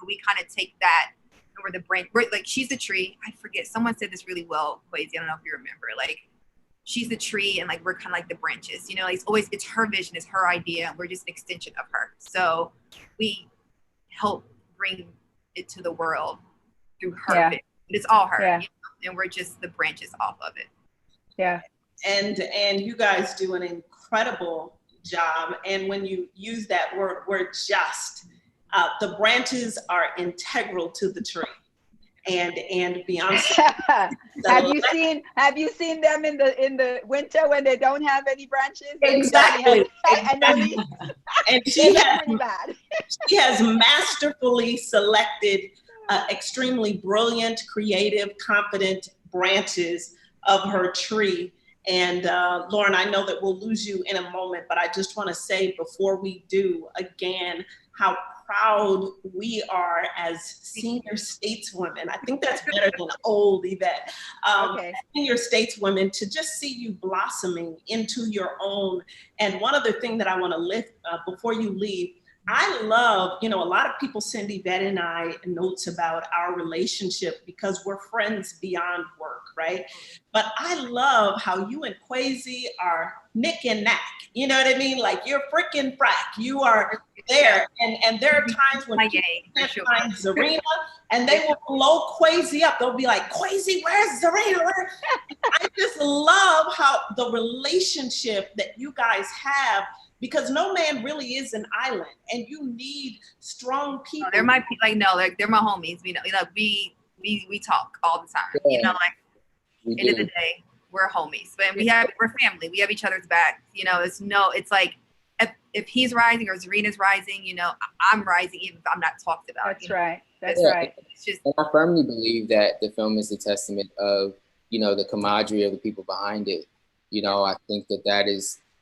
We kind of take that, and we're the brain. We're like, she's the tree. I forget. Someone said this really well, Kwesi. I don't know if you remember. Like, she's the tree, and like we're kind of like the branches. You know, like, it's her vision, it's her idea, and we're just an extension of her. So we help bring it to the world through her vision. It's all her, you know? And we're just the branches off of it. Yeah. And you guys do an incredible job. And when you use that word, we're just, the branches are integral to the tree. And Beyonce. Have you seen them in the winter when they don't have any branches? Exactly. And she has masterfully selected extremely brilliant, creative, confident branches of her tree. And Lauren, I know that we'll lose you in a moment, but I just want to say before we do, again, how proud we are as senior stateswomen. I think that's better than old, Yvette. Senior stateswomen, to just see you blossoming into your own. And one other thing that I want to lift before you leave, I love, you know, a lot of people send Yvette and I notes about our relationship because we're friends beyond work, right? But I love how you and Kwesi are nick and nack. You know what I mean? Like, you're freaking frack. You are there. And there are times when people can't find Zarina, and they will blow Kwesi up. They'll be like, Kwesi, where's Zarina? I just love how the relationship that you guys have, because no man really is an island, and you need strong people. They're my they're my homies. We know, we talk all the time. Yeah. You know, like end of the day, we're homies, but we're family. We have each other's back. You know, it's like if he's rising or Zarina's rising, you know, I'm rising even if I'm not talked about. That's right. That's right. It's just, and I firmly believe that the film is a testament of, you know, the camaraderie of the people behind it. You know, I think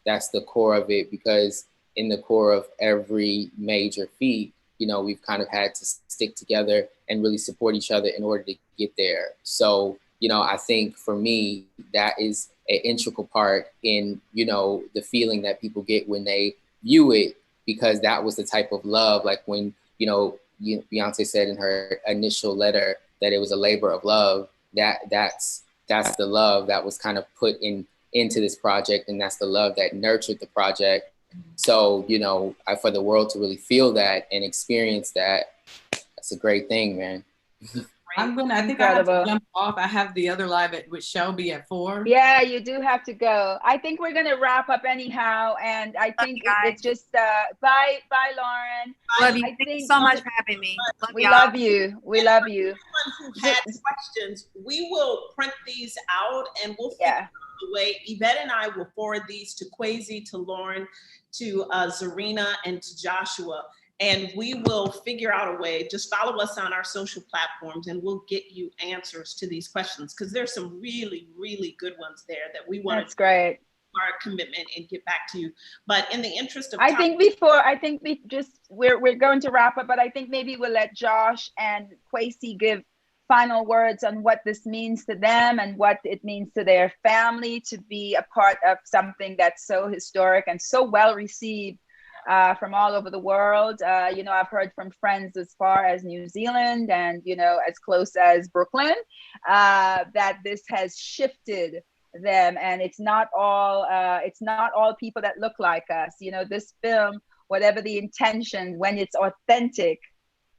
that's the core of it, because in the core of every major feat, you know, we've kind of had to stick together and really support each other in order to get there. So, you know, I think for me, that is an integral part in, you know, the feeling that people get when they view it, because that was the type of love, like when, you know, Beyonce said in her initial letter that it was a labor of love, that's the love that was kind of put into this project, and that's the love that nurtured the project. So, you know, for the world to really feel that and experience that, that's a great thing, man. I think I have to jump off. I have the other live with Shelby at 4. Yeah, you do have to go. I think we're gonna wrap up anyhow, and I think it's just bye, Lauren. Love you. Thank you so much for having me. We love you. We love you. Anyone who had questions, we will print these out and we'll figure out the way. Yvette and I will forward these to Kwesi, to Lauren, to Zarina, and to Joshua. And we will figure out a way. Just follow us on our social platforms and we'll get you answers to these questions, because there's some really, really good ones there that we want to great. Our commitment and get back to you. But in the interest of time, we're going to wrap up, but I think maybe we'll let Josh and Kwesi give final words on what this means to them and what it means to their family to be a part of something that's so historic and so well received from all over the world. You know, I've heard from friends as far as New Zealand and, you know, as close as Brooklyn, that this has shifted them, and it's not all people that look like us. You know, this film, whatever the intention, when it's authentic,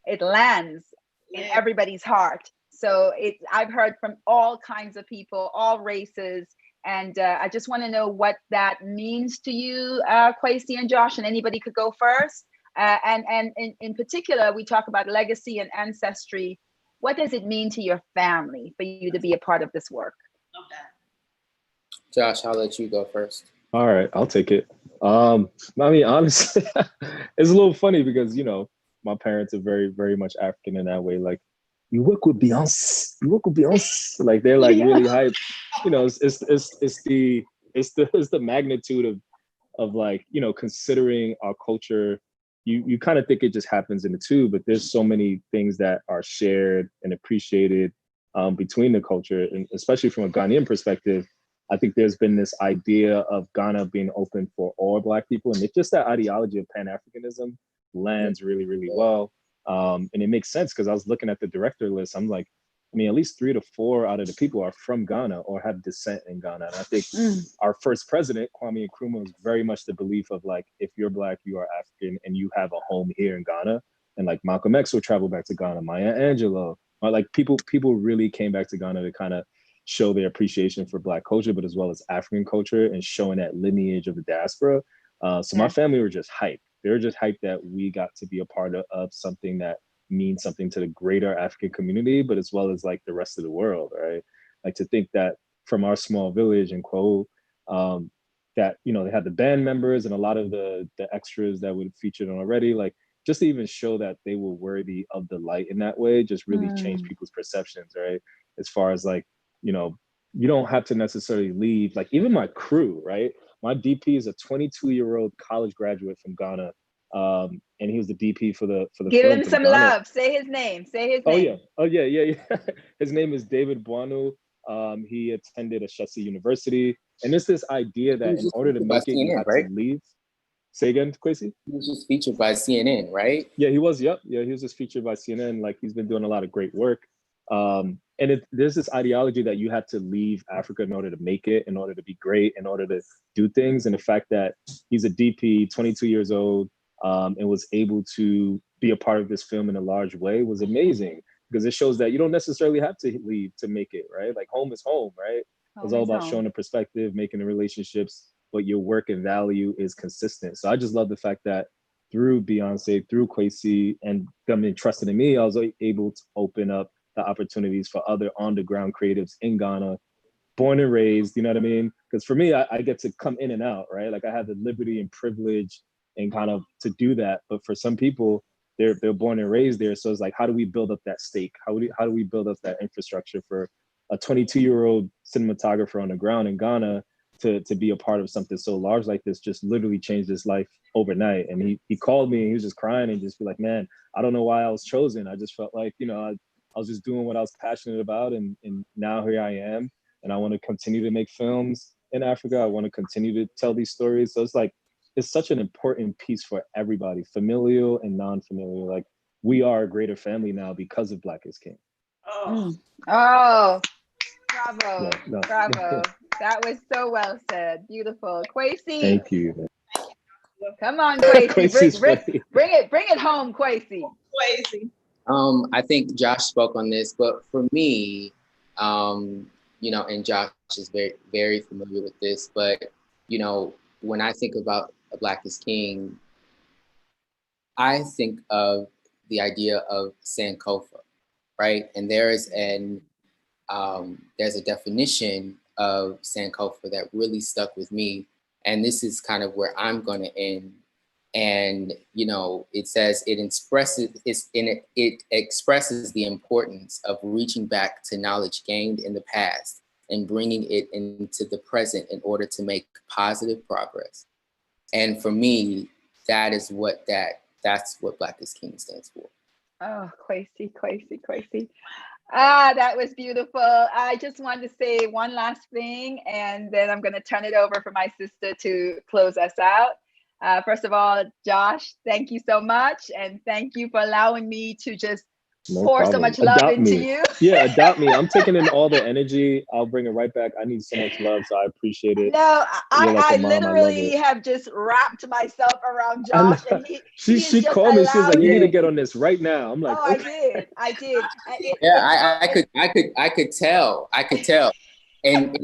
it lands in everybody's heart. So I've heard from all kinds of people, all races, And I just want to know what that means to you, Kwesi and Josh, and anybody could go first. And in particular, we talk about legacy and ancestry. What does it mean to your family for you to be a part of this work? Okay. Josh, I'll let you go first. All right, I'll take it. I mean, honestly, it's a little funny because, you know, my parents are very, very much African in that way. Like, you work with Beyonce, you work with Beyonce. Like, they're like really hyped. You know, it's the magnitude of like, you know, considering our culture. You kind of think it just happens in the two, but there's so many things that are shared and appreciated between the culture, and especially from a Ghanaian perspective. I think there's been this idea of Ghana being open for all Black people, and it's just that ideology of Pan-Africanism lands really, really well. And it makes sense because I was looking at the director list. I'm like, I mean, at least 3 to 4 out of the people are from Ghana or have descent in Ghana. And I think our first president, Kwame Nkrumah, was very much the belief of like, if you're Black, you are African, and you have a home here in Ghana. And like Malcolm X will travel back to Ghana, Maya Angelou, or like people really came back to Ghana to kind of show their appreciation for Black culture, but as well as African culture, and showing that lineage of the diaspora. So my family were just hyped. They were just hyped that we got to be a part of something that means something to the greater African community, but as well as like the rest of the world, right? Like to think that from our small village in Kwao, that, you know, they had the band members and a lot of the extras that would featured on already, like just to even show that they were worthy of the light in that way, just really changed people's perceptions, right? As far as like, you know, you don't have to necessarily leave. Like even my crew, right? My DP is a 22-year-old college graduate from Ghana, and he was the DP for the Give film him from some Ghana. love. Say his name. Say his name. Oh yeah. His name is David Buanu. He attended Ashesi University, and it's this idea that in order to make it, you have to leave. Say again, Kwesi? He was just featured by CNN, right? Yeah, he was. Yep. Yeah, he was just featured by CNN. Like he's been doing a lot of great work. And there's this ideology that you have to leave Africa in order to make it, in order to be great, in order to do things. And the fact that he's a DP, 22 years old, and was able to be a part of this film in a large way was amazing, because it shows that you don't necessarily have to leave to make it, right? Like home is home, right? It's all about showing the perspective, making the relationships, but your work and value is consistent. So I just love the fact that through Beyonce, through Kwesi, and them entrusted in me, I was able to open up the opportunities for other on-the-ground creatives in Ghana, born and raised, you know what I mean? Because for me, I get to come in and out, right? Like I have the liberty and privilege and kind of to do that. But for some people, they're born and raised there. So it's like, how do we build up that stake? How do we build up that infrastructure for a 22-year-old cinematographer on the ground in Ghana to be a part of something so large like this? Just literally changed his life overnight. And he called me and he was just crying and just be like, man, I don't know why I was chosen. I just felt like, you know, I was just doing what I was passionate about, and now here I am, and I want to continue to make films in Africa. I want to continue to tell these stories. So it's like, it's such an important piece for everybody, familial and non-familial. Like we are a greater family now because of Black is King. Oh, bravo, bravo. That was so well said. Beautiful. Kwesi. Thank you. Come on, Kwesi. Bring it home, Kwesi. Kwesi. I think Josh spoke on this, but for me, you know, and Josh is very, very familiar with this, but, you know, when I think about Black is King, I think of the idea of Sankofa, right? And there's a definition of Sankofa that really stuck with me. And this is kind of where I'm going to end. And, you know, it says it expresses the importance of reaching back to knowledge gained in the past and bringing it into the present in order to make positive progress. And for me, that's what Black is King stands for. Oh, Kwesi. That was beautiful. I just wanted to say one last thing, and then I'm going to turn it over for my sister to close us out. First of all, Josh, thank you so much. And thank you for allowing me to just pour so much love into you. Yeah, adopt me. I'm taking in all the energy. I'll bring it right back. I need so much love, so I appreciate it. No, I literally have just wrapped myself around Josh. And she called me. She was like, you need to get on this right now. I'm like, I did. Yeah, I could tell. And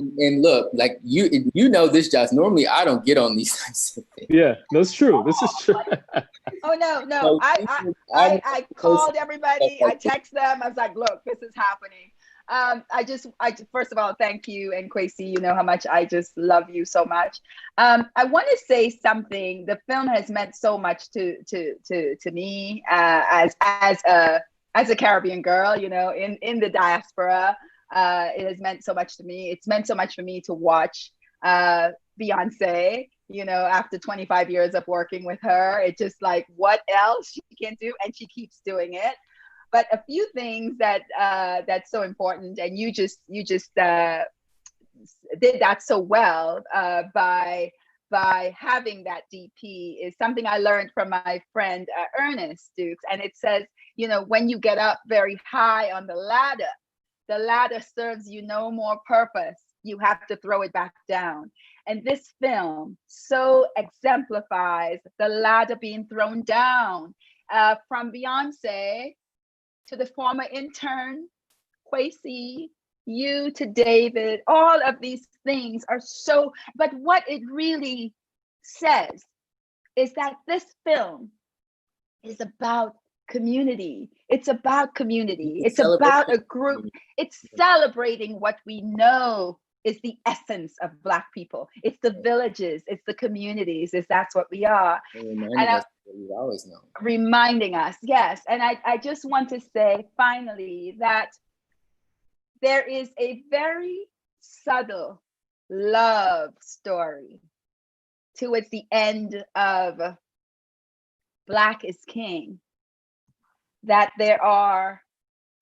look, like you know this, Josh. Normally, I don't get on these types of things. Yeah, that's true. This is true. Oh no, no. So I called everybody. I text them. I was like, look, this is happening. I first of all, thank you, and Kwesi, you know how much I just love you so much. I want to say something. The film has meant so much to me as a Caribbean girl, you know, in the diaspora. It has meant so much to me. It's meant so much for me to watch Beyonce, you know, after 25 years of working with her. It's just like, what else she can do, and she keeps doing it. But a few things that that's so important, and you just did that so well by having that DP, is something I learned from my friend Ernest Dukes, and it says, you know, when you get up very high on the ladder serves you no more purpose. You have to throw it back down. And this film so exemplifies the ladder being thrown down, from Beyonce to the former intern, Kwesi, you to David. All of these things are so, but what it really says is that this film is about community. It's about community. It's about a group. It's celebrating what we know is the essence of Black people. It's the villages, it's the communities, that's what we are. Reminding us what we've always known. Reminding us, yes. And I just want to say finally that there is a very subtle love story towards the end of Black is King, that there are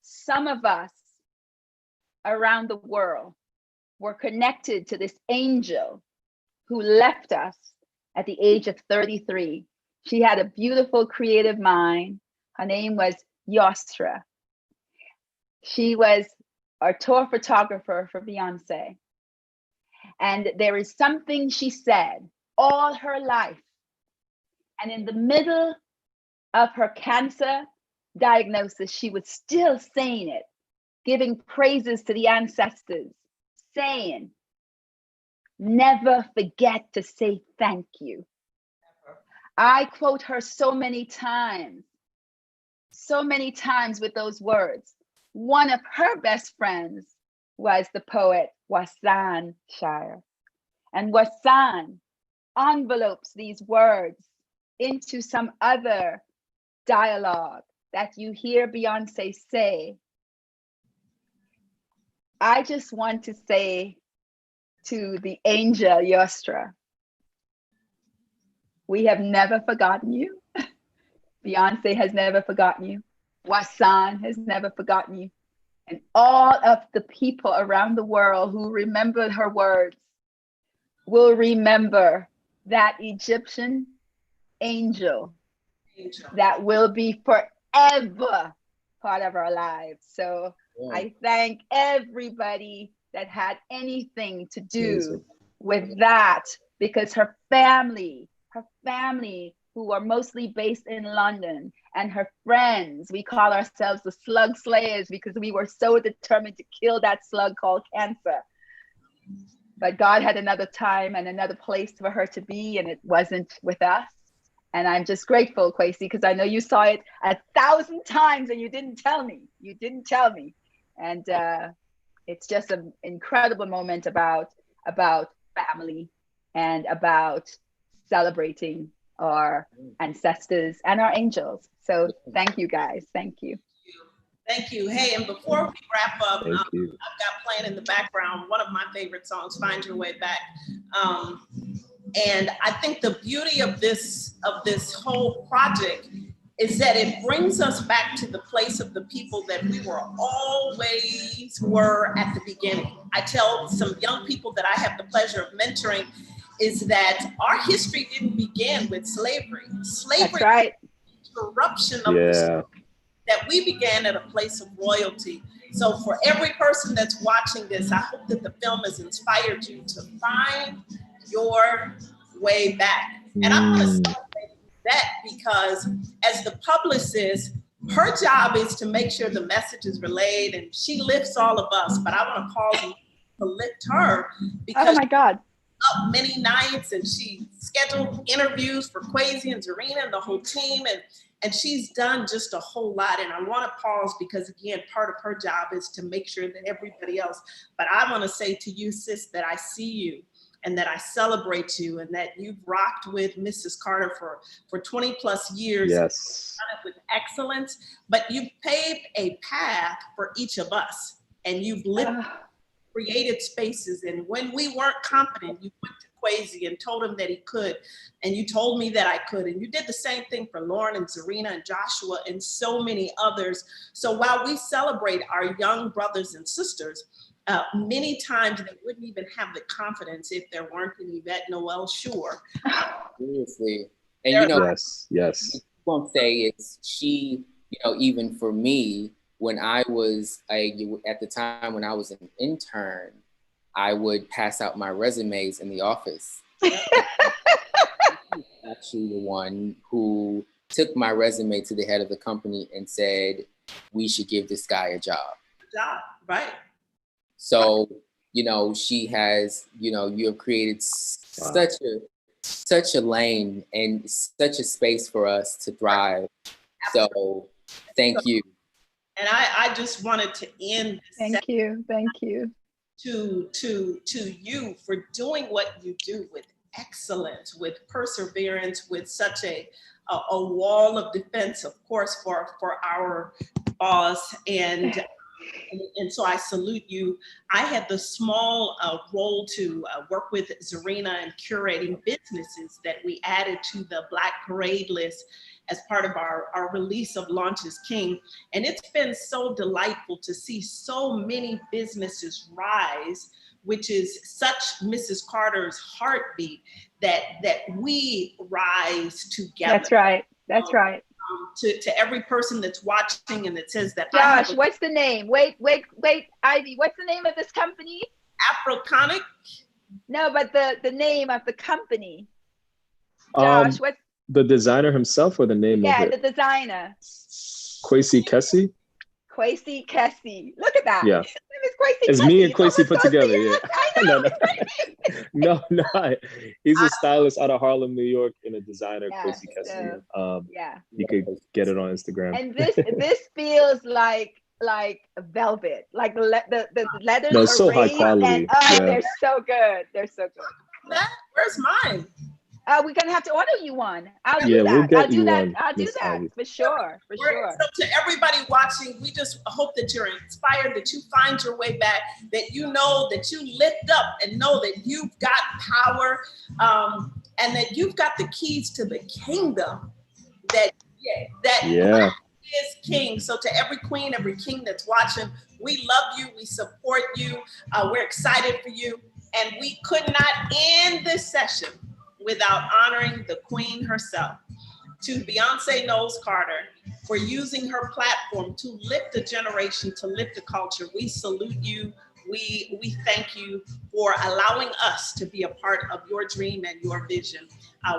some of us around the world were connected to this angel who left us at the age of 33. She had a beautiful creative mind. Her name was Noel-Schure. She was a tour photographer for Beyonce. And there is something she said all her life. And in the middle of her cancer diagnosis, she was still saying it, giving praises to the ancestors, saying, never forget to say thank you. I quote her so many times with those words. One of her best friends was the poet Noel-Schure. And Wassan envelopes these words into some other dialogue that you hear Beyonce say. I just want to say to the angel Noel-Schure, we have never forgotten you. Beyonce has never forgotten you. Wassan has never forgotten you. And all of the people around the world who remembered her words will remember that Egyptian angel that will be forever part of our lives. So yeah. I thank everybody that had anything to do with that, because her family who are mostly based in London, and her friends, we call ourselves the slug slayers because we were so determined to kill that slug called cancer. But God had another time and another place for her to be, and it wasn't with us. And I'm just grateful, Kwesi, because I know you saw it 1,000 times and you didn't tell me. And it's just an incredible moment about family and about celebrating our ancestors and our angels. So thank you, guys. Thank you. Thank you. Hey, and before we wrap up, I've got playing in the background one of my favorite songs, Find Your Way Back. And I think the beauty of this whole project is that it brings us back to the place of the people that we always were at the beginning. I tell some young people that I have the pleasure of mentoring is that our history didn't begin with slavery. Slavery, that's right. Corruption of the story, that we began at a place of royalty. So for every person that's watching this, I hope that the film has inspired you to find your way back. And I want to celebrate that because as the publicist, her job is to make sure the message is relayed, and she lifts all of us. But I want to call to lift her Oh because my God. up many nights and she scheduled interviews for Kwesi and Zarina and the whole team, and she's done just a whole lot. And I want to pause because again, part of her job is to make sure that everybody else, but I want to say to you, sis, that I see you and that I celebrate you and that you've rocked with Mrs. Carter for 20 plus years. Yes. Done it with excellence, but you've paved a path for each of us and you've created spaces. And when we weren't confident, you went to Kwesi and told him that he could. And you told me that I could. And you did the same thing for Lauren and Zarina and Joshua and so many others. So while we celebrate our young brothers and sisters, many times they wouldn't even have the confidence if there weren't an Yvette Noel-Schure. Seriously. And you know, yes. I won't say it's she, you know, even for me, when I was at the time when I was an intern, I would pass out my resumes in the office. Actually, the one who took my resume to the head of the company and said, "We should give this guy a job." Right? So, you know, she has, you know, you have created such a lane and such a space for us to thrive. So, thank you. And I just wanted to end this Thank you to you for doing what you do with excellence, with perseverance, with such a wall of defense, of course, for our boss. And so I salute you. I had the small role to work with Zarina in curating businesses that we added to the Black Parade list as part of our release of Launch is King. And it's been so delightful to see so many businesses rise, which is such Mrs. Carter's heartbeat that we rise together. That's right. That's right. To every person that's watching and that says that. Josh, what's the name? Wait, Ivy, what's the name of this company? Afroconic? No, but the name of the company. Josh, what's the designer himself or the name of it? Yeah, the designer. Kwesi Kessie? Kwesi Kessie. Look at that. Yeah. His name is Kwesi It's Kessie. me and Kwesi put together. Yeah. I know. No. He's a stylist out of Harlem, New York, and a designer, Kwesi Kessie. You could get it on Instagram. And this feels like velvet, like the leathers no, are it's so high raised quality. and they're so good. They're so good. Where's mine? We're gonna have to order you one. I'll do that. We'll get I'll do you that. one, I'll do Miss that Ivy. for sure. So to everybody watching, we just hope that you're inspired, that you find your way back, that you know that you lift up and know that you've got power, and that you've got the keys to the kingdom. That is king. So to every queen, every king that's watching, we love you, we support you, we're excited for you, and we could not end this session without honoring the queen herself. To Beyonce Knowles Carter for using her platform to lift a generation, to lift a culture. We salute you. We thank you for allowing us to be a part of your dream and your vision.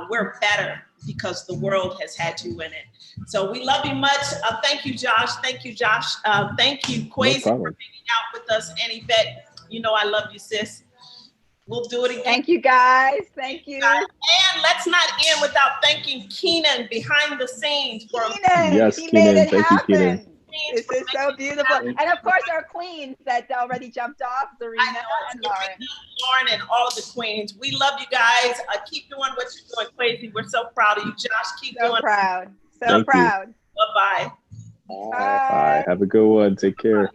We're better because the world has had you in it. So we love you much. Thank you, Josh. Thank you, Josh. Thank you, Kwesi, for hanging out with us. And Yvette, you know I love you, sis. We'll do it again. Thank you, guys. Thank you. And let's not end without thanking Keenan behind the scenes. Yes, he Keenan. made it Thank happen. you, Keenan. This is so beautiful. And of course, our queens that already jumped off, Zarina and Lauren and all of the queens. We love you guys. Keep doing what you're doing, Kwesi. We're so proud of you. Josh, keep doing proud. So Thank proud. You. Bye-bye. Bye. Have a good one. Take care.